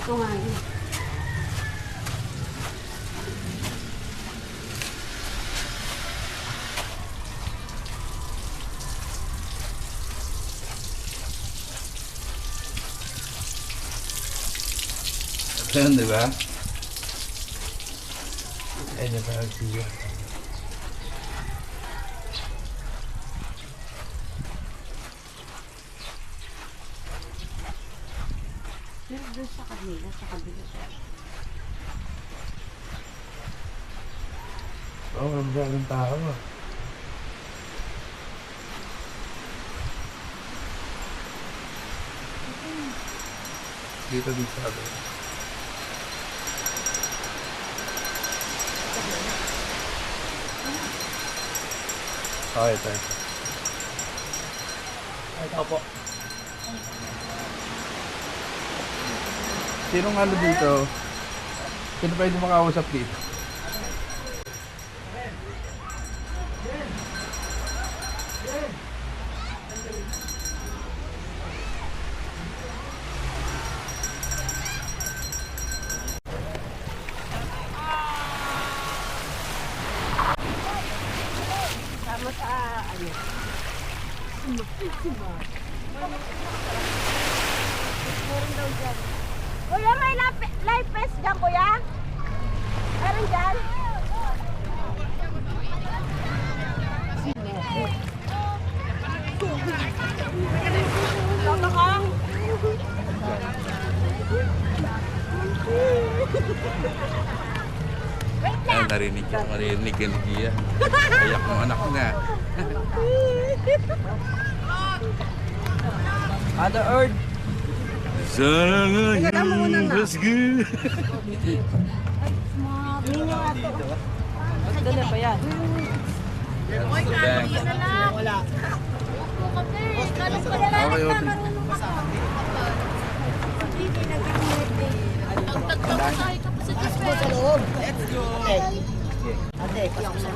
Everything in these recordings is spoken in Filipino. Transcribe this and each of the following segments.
Ito nga yun. Ayan, di ba? Ayan yung parang siya. Pero doon sa kanila, sa kabila. Oo, ang daming tao ah. Dito sabi. Okay, tayo. Ito po. Sinong ano dito? Sino pwede makausap dito? Tama sa ano? Meron daw dyan. Kuya, may life vest dyan, kuya? Meron dyan? Lolo kong? Wait lang! Narinig ka ni Gia. Kayak ng anak niya. Other Earth. Sana ngayon, let's go. Dali pa yan. Wala. Okay, okay.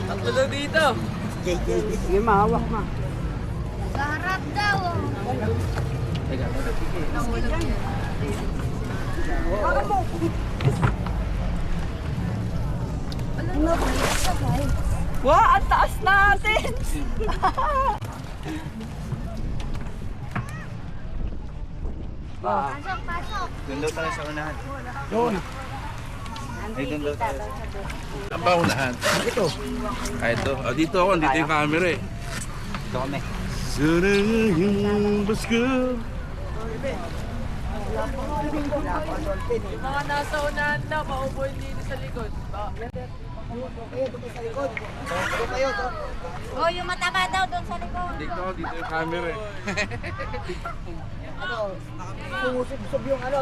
Tatlo daw dito. Sige, mahawak ma. Sa harap daw. Wow, ang taas natin. Pasok, pasok. Doon daw tayo sa unahan. Yun. Ay, doon daw tayo. Ang paunahan. Ito. Ay, ito. Oh, dito ako. Dito yung camera eh. Ito kami. Sana ngayon, let's go. Yung mga nasa unahan daw, maupo yung dito sa likod. Oh, yung mataba daw doon sa likod. Dito ako. Dito yung camera eh. Sumusubsob yung ano,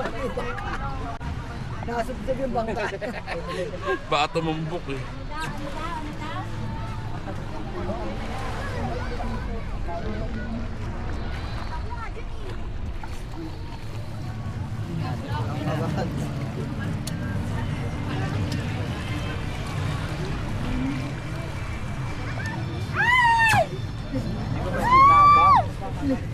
nakasubsob yung bangka. Baka tumumbok eh.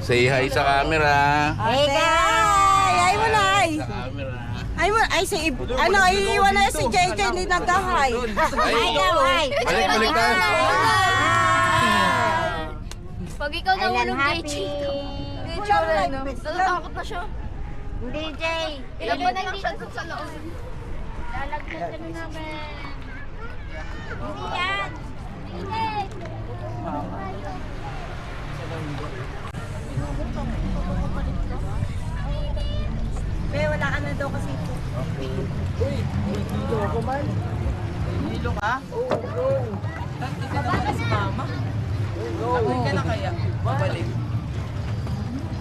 Say hi sa camera. Hey guys! Ay mo na ay! Sa camera. Ay mo, ay si, ano, iiwan na si JJ, hindi nagkahay. Ay, ay. balik tayo. Pag ikaw nahulog, JJ. Natatakot na siya. DJ. Ilan ba na lang siya sa loob? Lalagyan ka na namin. Hindi yan. DJ. Be, wala ka na daw kasi ito. Hilo ka? Oo. Ikaw na si mama. Sabay ka na kaya? Babalik.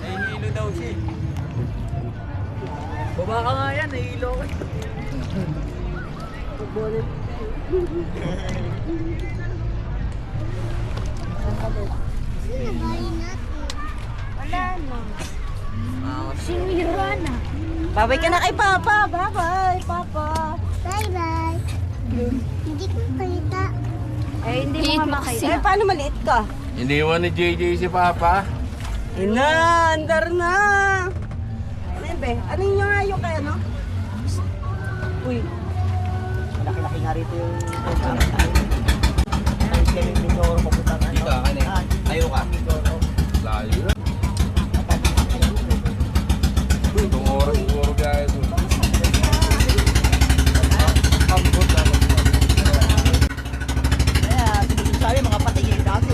Nahihilo daw siya. Baba ka nga yan, nahihilo ko. Wala na. Sinira na. Babay ka na kay Papa. Bye-bye, Papa. Bye-bye. Hindi ko kita. Eh, hindi mo nga makita. Eh, paano maliit ka? Iniwan ni JJ si Papa. Ina, andar na. Ano yun, be? Ano yun nga yung kaya, no? Uy, malaki-laki nga rito yung Kevin Mindoro papuntang ano. Dito, ano eh. Tayo ka. Mindoro. Layo na. Itong oras siguro kaya ito. Ambot na. Kaya, sabi mga patingin dati.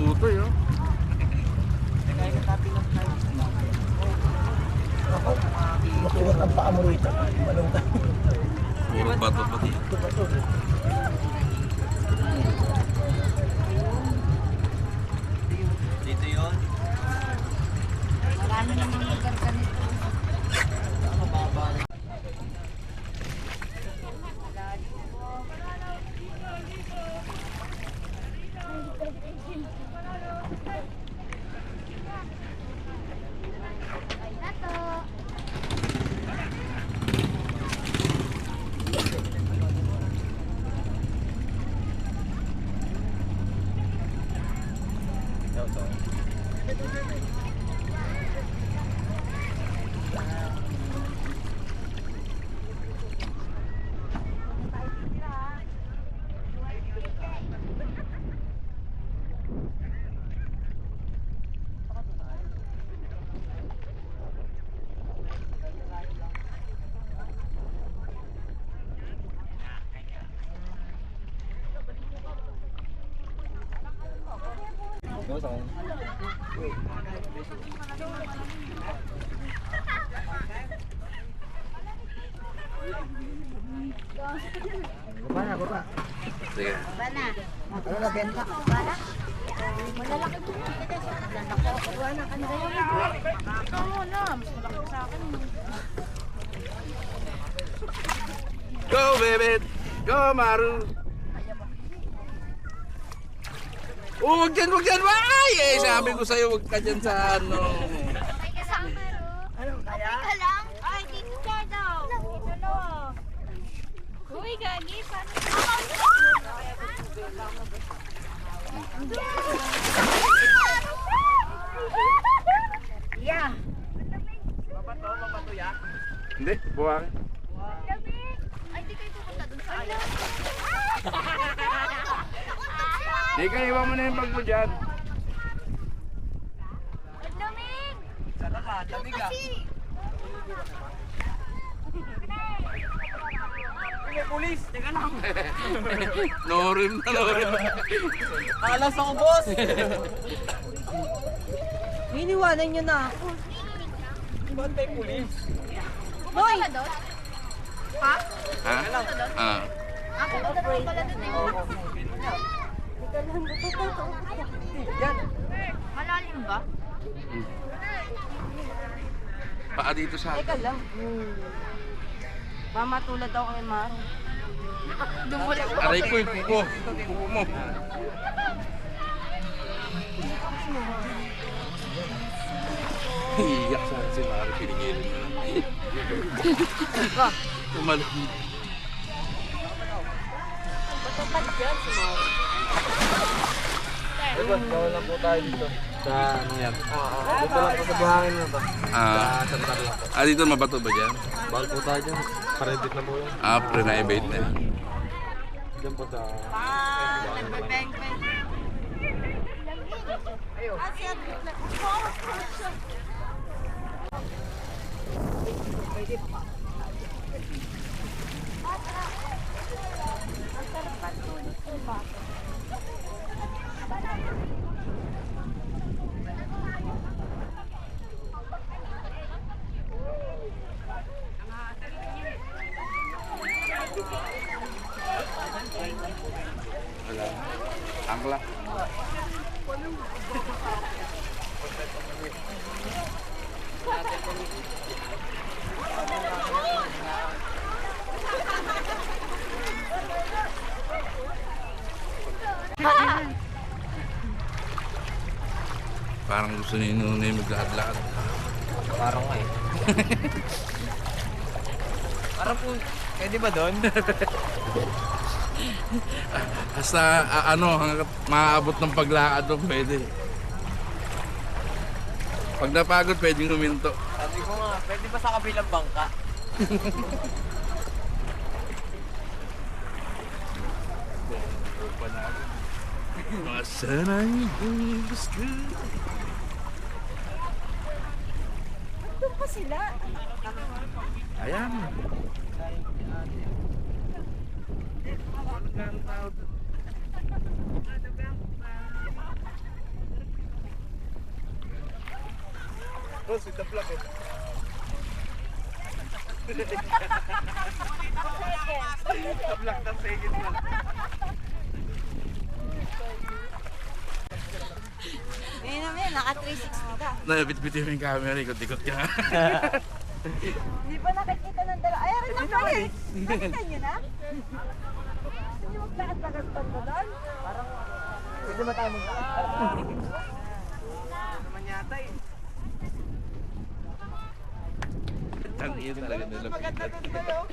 tutoy, oh. Makuha ang paa mo rito. Malong ka. Puro bato pati. Dito yun. Marami namang lugar ganito. Bana, baba. Sige. Bana. Ano na, benta? Bana. Malalaki ko. Lalaki ako. Bana ka na rin. Oo na. Mas malaki sa akin. Go, baby! Go, Maru! Oh, wag dyan, wag dyan! Ay! Eh, sabi ko sa'yo, wag ka dyan sa ano. Ano kaya? Ka lang? Ay, dito ka daw. Dito daw. Uy, gagi. Paano? Yeah. Hindi, buwang. Ay, di kayo pupunta dun sa alam. Di ka, iwan mo na yung bag mo dyan. Lamig! Salamat, lamig ah. May pulis, teka lang. Norim na, norim. Alas ako, boss. Iniwanan nyo na ako. Ba't may pulis? Boy! Doon? Ha? Ha? Ah. Ako na naman pala doon eh. Yan. Malalim ba? Paa dito sa akin. Teka lang. Mama tulad ako kay Maro. Dumulak ko. Aray ko yung kuko. Kuko mo. Iyak sa si Mari, pinigilin mo. Tumalong. Boss, bawal lang po tayo dito. Sa ano yan? Dito lang po sa buhangin na to. Santa lang po. Dito mabato ba dyan? Bawal po tayo dyan. Parentit na po yan. Pre-na-evade na yan. Dyan po sa... Nagbebeng-beng. Wala. Angla. Parang gusto ni Nunay maglakad-lakad. Parang nga eh. Parang po, pwede ba doon? Basta hanggang maaabot ng paglakad doon, pwede. Pag napagod, pwedeng huminto. Sabi ko nga, pwede ba sa kabilang bangka? Masana'y gusto. Doon pa sila. Ayan. Boss, with the plug eh. Tablak ng second one. Ngayon naman, naka 360 ka. Nabit-bit yung camera, ikot-ikot ka. Hindi pa nakikita ng dalawa. Ay, rin na pala eh. Nakita niyo na? Hindi maglakas-lakas pa ba doon? Pwede ba tayo mag-lakad? Naman yata eh. Ang iyo talaga nila. Maganda doon kayo.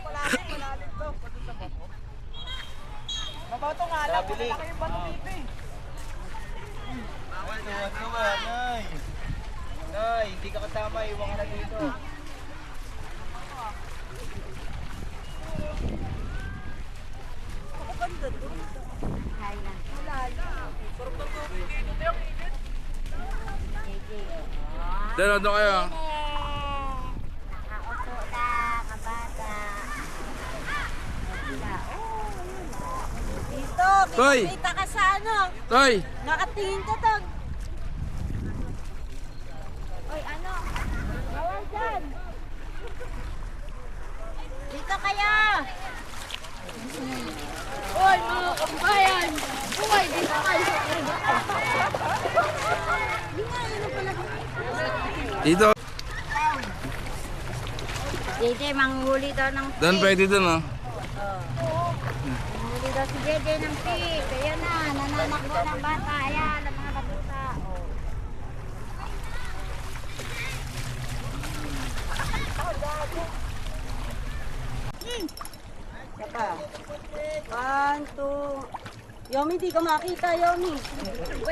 Malalim to. Mabaw to nga lang. Malaki yung bato dito eh. Bawal na, bawal, Nay. Nay, hindi ka kasama, iwan ka na dito. Kaya na. Doon kayo. Nakaupo na, kabata. Dito, Toy! kita ka sa ano. Toy! Nakatingin ka doon. Oy, ano? Bawal dyan. Dito kayo. Oy, mga kabayan. Uy, dito kayo. Dito. JJ, manghuli daw ng pig. Doon pwede doon oh. Manghuli daw si JJ ng pig. Ayan na, nananakbo ng bata. Ayan, ang mga batuta. Oh. Saka. 1, 2. Yomi, di ka makita, Yomi.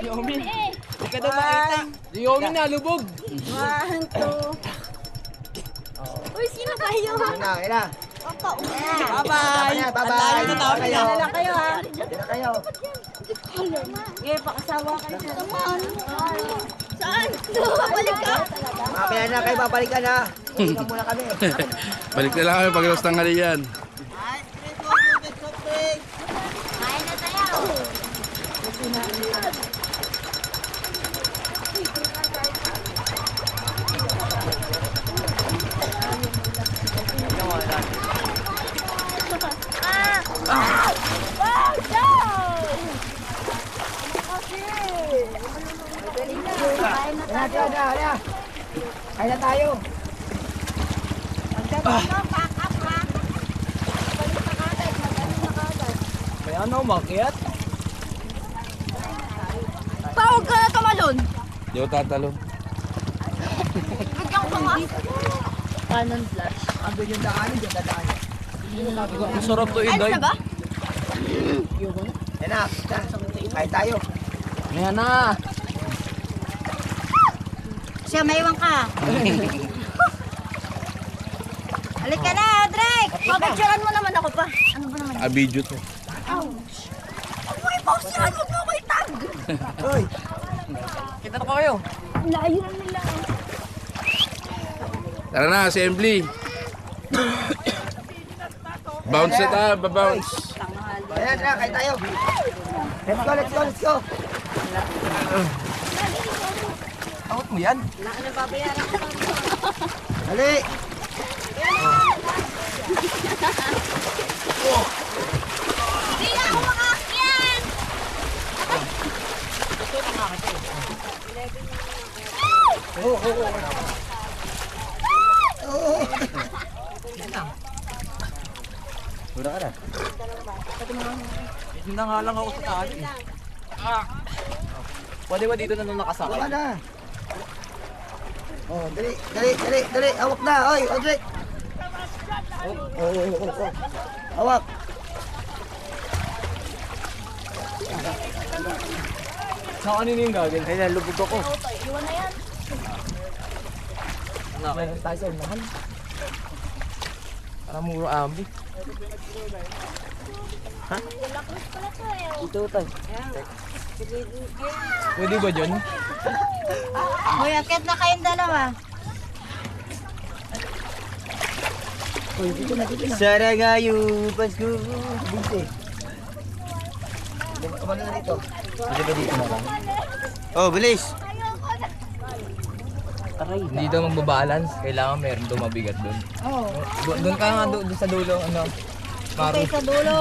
Yomi. Hindi ka daw makita. Yomi na, lubog. 1, 2. Uy, sino kayo? Ina. Bye-bye. Bye-bye. Dala lang kayo, ha? Dito na kayo. Okay, pakasawa kayo. Saan? Balik ka? Mamaya na kayo, babalikan ha. Balikan muna kami. Balik na lang kayo pag iwas tanghalian. Kain na tayo. Ina. Kaya na tayo. Kaya ano, makiat? Tawag ka na tumalon. Di ako tatalon. Bigyan ko tumas. Canon flash. Ando yung daanin, yung dadaanin. Masarap to Ayos inday. na ba? Yan na. Kaya tayo. Ayan na. Siya, maiwan ka. Halik ka na, Drake! Papicturean mo naman ako pa. Ano ba naman? Video to. Uy, pause yan. Huwag mo ko itag. Hoy. Kita na kayo. Layo na nila. Tara na, assembly. Bounce na tayo, babounce. Ayan na, kaya tayo. Let's go. Takot mo yan? Dali. Hindi na ako makakyan. Muna ka na. Hindi na nga lang ako sa tali. Pwede ba dito na nung nakasakay? Wala na. Oh, dali. Hawak na. Oy, Odrick. Oh. Hawak. Sa kanino yung gagawin? Kaya lubog ako. Iwan na yan. Meron tayo sa unahan. Para muro ambi. Lakos pala to eh. Ito tayo. Pwede ba dyan? Hoy, akit na kayong dalawa. Oy, dito na. Sara nga yung Pasko. Bunti. Kumano na dito. Pwede ba dito na lang? Oh, bilis! Hindi daw magbabalance. Kailangan meron daw mabigat doon. Oo. Doon ka nga doon sa dulo. Ano? Maru. Okay, sa dulo.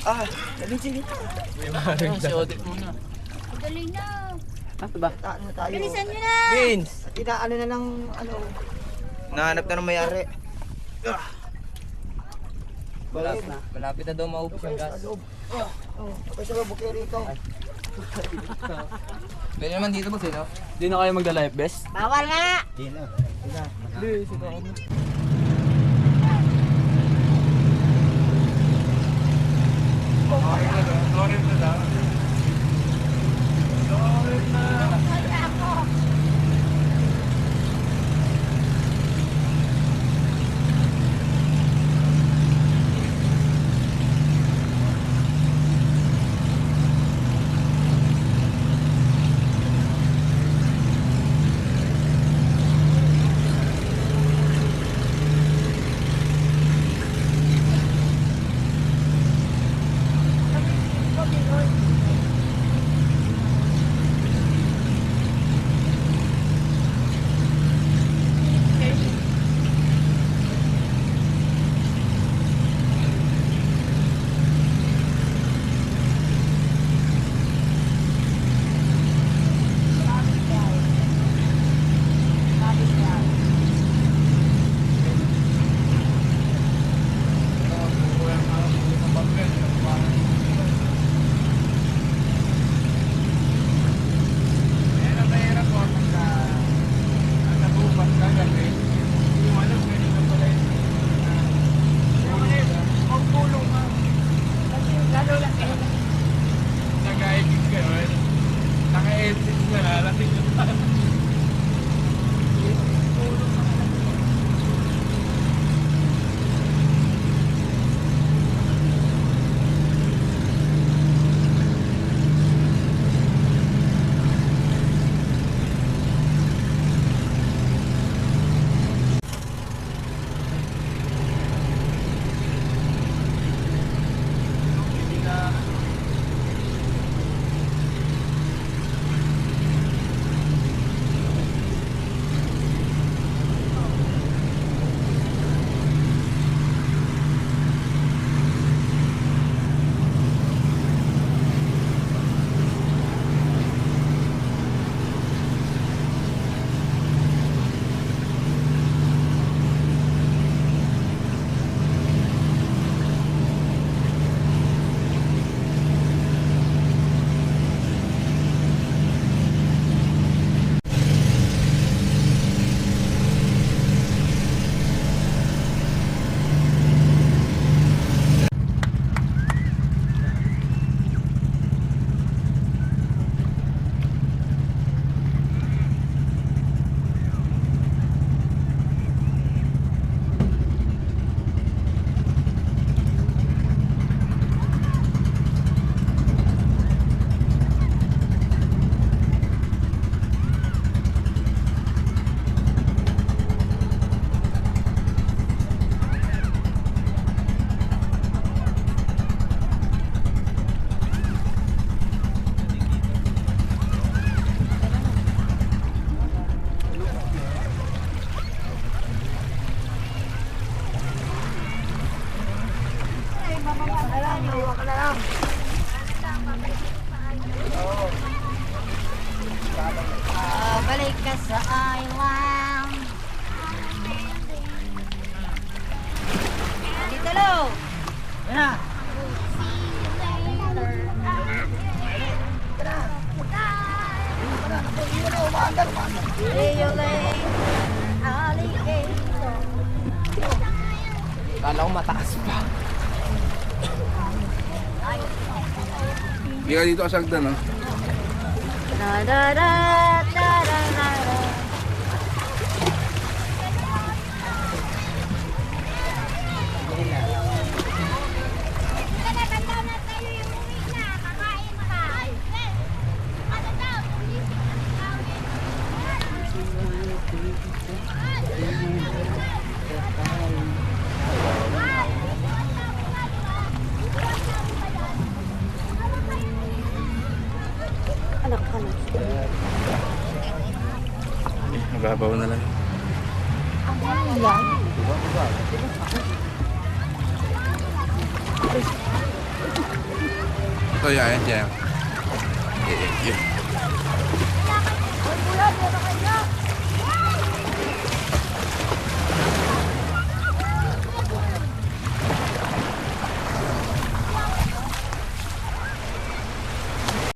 Ah, sige. Maru. Dali na. Ano tayo? Bilisan nyo na. Vince! Inaano na ng ano. Nahanap na ng mayari. Balik na. Malapit na daw maubos yung gas. Oh, kasi bukay rito. Pwede naman dito boss eh, no? Hindi na kayo magda-life vest? Bawal nga. Di na. Balik ka sa island. Dito lo. Yan. Kala ko mataas pa. Hindi ka dito kasagdan, no? Da da da da da da. Anak ka na. Mababaw na lang. Ito yan, yan. Kuya, meron kayo.